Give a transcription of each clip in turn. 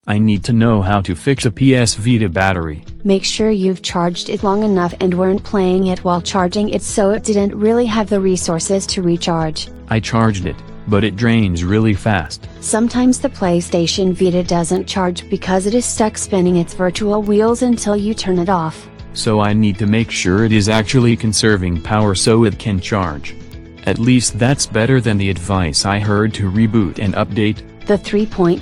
I need to know how to fix a PS Vita battery. Make sure you've charged it long enough and weren't playing it while charging it so it didn't really have the resources to recharge. I charged it, but it drains really fast. Sometimes the PlayStation Vita doesn't charge because it is stuck spinning its virtual wheels until you turn it off. So I need to make sure it is actually conserving power so it can charge. At least that's better than the advice I heard to reboot and update. The 3.57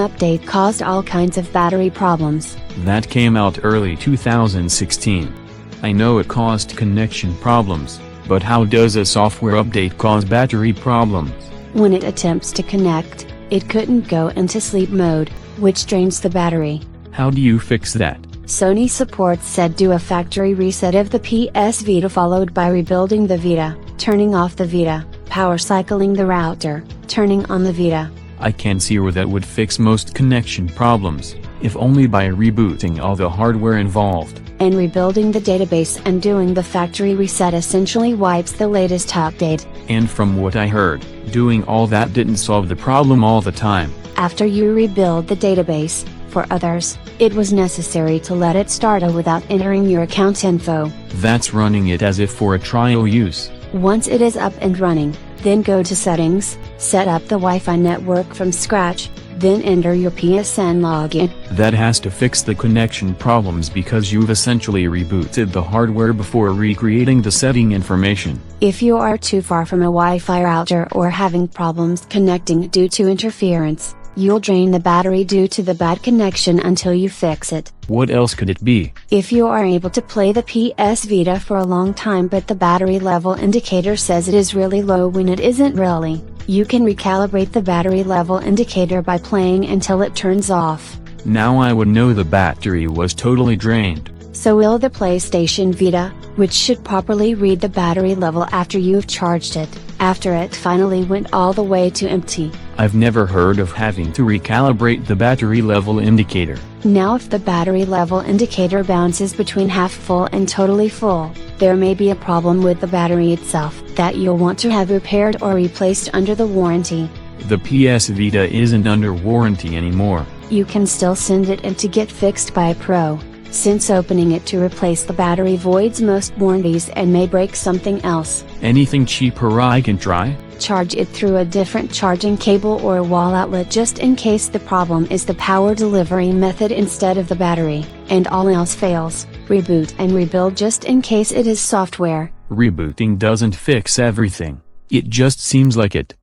update caused all kinds of battery problems. That came out early 2016. I know it caused connection problems, but how does a software update cause battery problems? When it attempts to connect, it couldn't go into sleep mode, which drains the battery. How do you fix that? Sony support said do a factory reset of the PS Vita followed by rebuilding the Vita, turning off the Vita, power cycling the router, turning on the Vita. I can see where that would fix most connection problems, if only by rebooting all the hardware involved. And rebuilding the database and doing the factory reset essentially wipes the latest update. And from what I heard, doing all that didn't solve the problem all the time. After you rebuild the database, for others, it was necessary to let it start without entering your account info. That's running it as if for a trial use. Once it is up and running, then go to Settings, set up the Wi-Fi network from scratch, then enter your PSN login. That has to fix the connection problems because you've essentially rebooted the hardware before recreating the setting information. If you are too far from a Wi-Fi router or having problems connecting due to interference, you'll drain the battery due to the bad connection until you fix it. What else could it be? If you are able to play the PS Vita for a long time but the battery level indicator says it is really low when it isn't really, you can recalibrate the battery level indicator by playing until it turns off. Now I would know the battery was totally drained. So will the PlayStation Vita, which should properly read the battery level after you've charged it, after it finally went all the way to empty. I've never heard of having to recalibrate the battery level indicator. Now if the battery level indicator bounces between half full and totally full, there may be a problem with the battery itself that you'll want to have repaired or replaced under the warranty. The PS Vita isn't under warranty anymore. You can still send it in to get fixed by a pro, since opening it to replace the battery voids most warranties and may break something else. Anything cheaper I can try? Charge it through a different charging cable or wall outlet just in case the problem is the power delivery method instead of the battery, and all else fails, reboot and rebuild just in case it is software. Rebooting doesn't fix everything. It just seems like it.